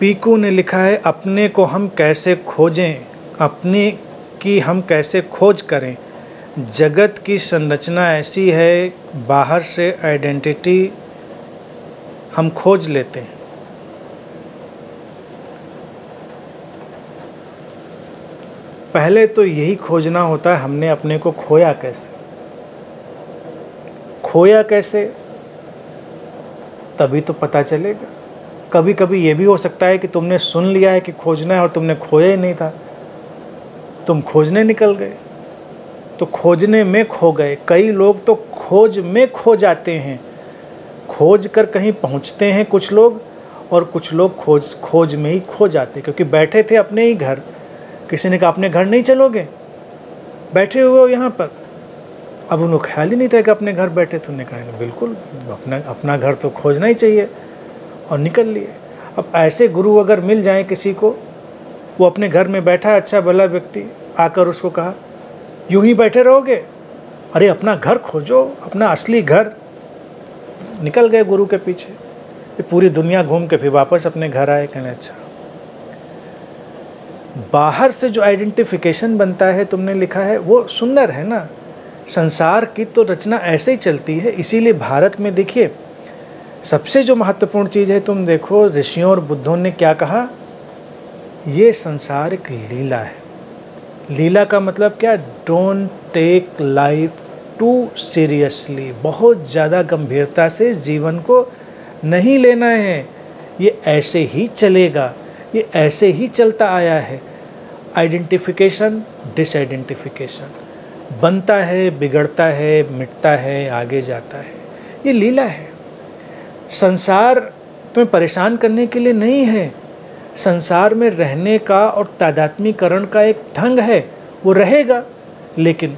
पीकू ने लिखा है, अपने को हम कैसे खोजें, अपने की हम कैसे खोज करें। जगत की संरचना ऐसी है, बाहर से आइडेंटिटी हम खोज लेते हैं। पहले तो यही खोजना होता है, हमने अपने को खोया कैसे। खोया कैसे, तभी तो पता चलेगा। कभी कभी ये भी हो सकता है कि तुमने सुन लिया है कि खोजना है और तुमने खोया ही नहीं था, तुम खोजने निकल गए तो खोजने में खो गए। कई लोग तो खोज में खो जाते हैं, खोज कर कहीं पहुंचते हैं कुछ लोग, और कुछ लोग खोज में ही खो जाते, क्योंकि बैठे थे अपने ही घर। किसी ने कहा अपने घर नहीं चलोगे, बैठे हुए हो यहाँ पर। अब उनको ख्याल ही नहीं था कि अपने घर बैठे थे। उन्होंने कहा बिल्कुल अपना घर तो खोजना ही चाहिए, और निकल लिए। अब ऐसे गुरु अगर मिल जाए किसी को, वो अपने घर में बैठा अच्छा भला व्यक्ति, आकर उसको कहा यूं ही बैठे रहोगे, अरे अपना घर खोजो, अपना असली घर। निकल गए गुरु के पीछे, पूरी दुनिया घूम के फिर वापस अपने घर आए। कहने अच्छा, बाहर से जो आइडेंटिफिकेशन बनता है, तुमने लिखा है वो सुंदर है ना। संसार की तो रचना ऐसे ही चलती है। इसीलिए भारत में देखिए, सबसे जो महत्वपूर्ण चीज़ है, तुम देखो ऋषियों और बुद्धों ने क्या कहा, ये संसार एक लीला है। लीला का मतलब क्या, don't take life too seriously. बहुत ज़्यादा गंभीरता से जीवन को नहीं लेना है। ये ऐसे ही चलेगा, ये ऐसे ही चलता आया है। आइडेंटिफिकेशन, डिसआइडेंटिफिकेशन, बनता है, बिगड़ता है, मिटता है, आगे जाता है। ये लीला है। संसार तुम्हें परेशान करने के लिए नहीं है। संसार में रहने का और तादात्म्यकरण का एक ढंग है, वो रहेगा, लेकिन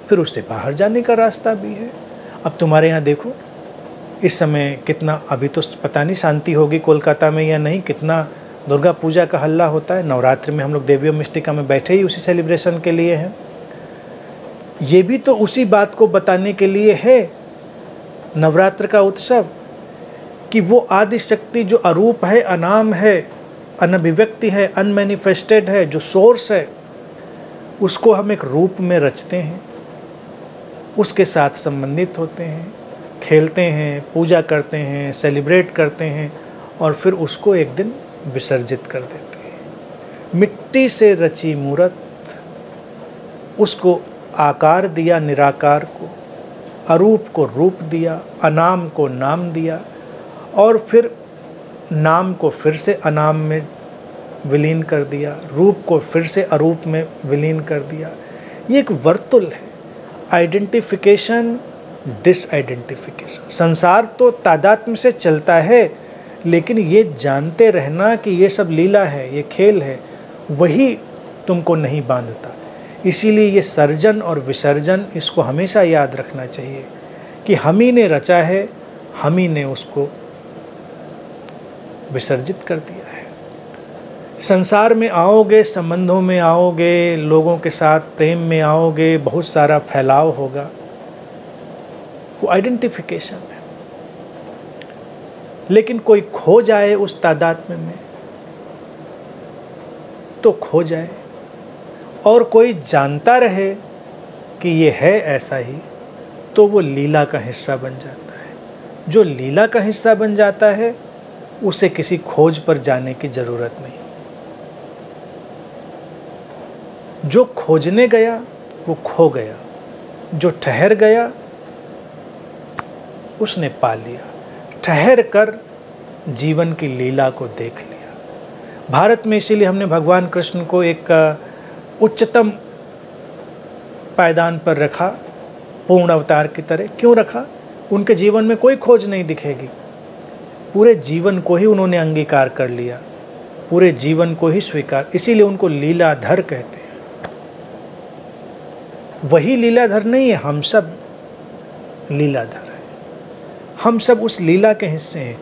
फिर उससे बाहर जाने का रास्ता भी है। अब तुम्हारे यहाँ देखो, इस समय कितना, अभी तो पता नहीं शांति होगी कोलकाता में या नहीं, कितना दुर्गा पूजा का हल्ला होता है। नवरात्रि में हम लोग देवी मिष्टिका में बैठे ही उसी सेलिब्रेशन के लिए हैं। ये भी तो उसी बात को बताने के लिए है नवरात्र का उत्सव, कि वो आदि शक्ति जो अरूप है, अनाम है, अनभिव्यक्ति है, अनमैनिफेस्टेड है, जो सोर्स है, उसको हम एक रूप में रचते हैं, उसके साथ संबंधित होते हैं, खेलते हैं, पूजा करते हैं, सेलिब्रेट करते हैं, और फिर उसको एक दिन विसर्जित कर देते हैं। मिट्टी से रची मूर्त, उसको आकार दिया निराकार को, अरूप को रूप दिया, अनाम को नाम दिया, और फिर नाम को फिर से अनाम में विलीन कर दिया, रूप को फिर से अरूप में विलीन कर दिया। ये एक वर्तुल है। Identification, disidentification. संसार तो तादात्म्य से चलता है, लेकिन ये जानते रहना कि ये सब लीला है, ये खेल है, वही तुमको नहीं बांधता। इसीलिए ये सर्जन और विसर्जन, इसको हमेशा याद रखना चाहिए कि हम ही ने रचा है, हम ही ने उसको विसर्जित कर दिया है। संसार में आओगे, संबंधों में आओगे, लोगों के साथ प्रेम में आओगे, बहुत सारा फैलाव होगा, वो आइडेंटिफिकेशन है। लेकिन कोई खो जाए उस तादात्म्य में तो खो जाए, और कोई जानता रहे कि ये है ऐसा ही, तो वो लीला का हिस्सा बन जाता है। जो लीला का हिस्सा बन जाता है, उसे किसी खोज पर जाने की जरूरत नहीं। जो खोजने गया वो खो गया, जो ठहर गया उसने पा लिया। ठहर कर जीवन की लीला को देख लिया। भारत में इसीलिए हमने भगवान कृष्ण को एक उच्चतम पायदान पर रखा, पूर्ण अवतार की तरह। क्यों रखा? उनके जीवन में कोई खोज नहीं दिखेगी, पूरे जीवन को ही उन्होंने अंगीकार कर लिया, पूरे जीवन को ही स्वीकार। इसीलिए उनको लीलाधर कहते हैं। वही लीलाधर नहीं है, हम सब लीलाधर हैं। हम सब उस लीला के हिस्से हैं।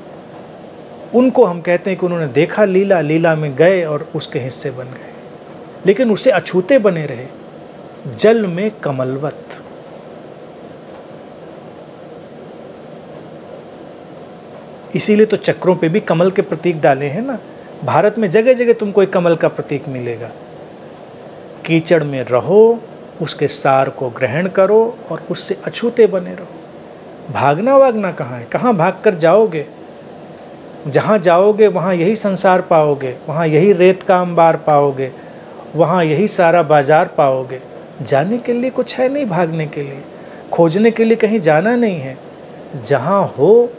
उनको हम कहते हैं कि उन्होंने देखा लीला, लीला में गए और उसके हिस्से बन गए, लेकिन उसे अछूते बने रहे, जल में कमलवत। इसीलिए तो चक्रों पे भी कमल के प्रतीक डाले हैं ना। भारत में जगह जगह तुमको एक कमल का प्रतीक मिलेगा। कीचड़ में रहो, उसके सार को ग्रहण करो और उससे अछूते बने रहो। भागना वागना कहाँ है, कहाँ भाग कर जाओगे? जहाँ जाओगे वहाँ यही संसार पाओगे, वहाँ यही रेत का अंबार पाओगे, वहाँ यही सारा बाजार पाओगे। जाने के लिए कुछ है नहीं, भागने के लिए, खोजने के लिए कहीं जाना नहीं है। जहाँ हो,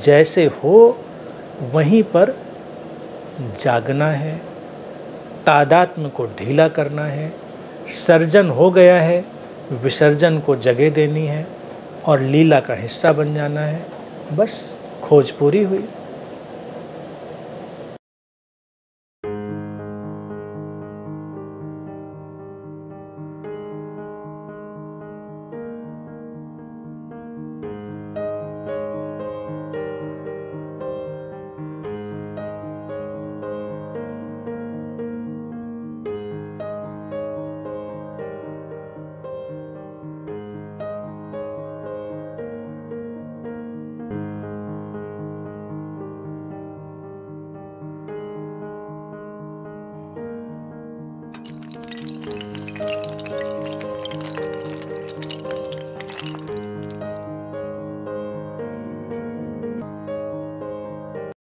जैसे हो, वहीं पर जागना है, तादात्म्य को ढीला करना है। सर्जन हो गया है, विसर्जन को जगह देनी है और लीला का हिस्सा बन जाना है। बस खोज पूरी हुई।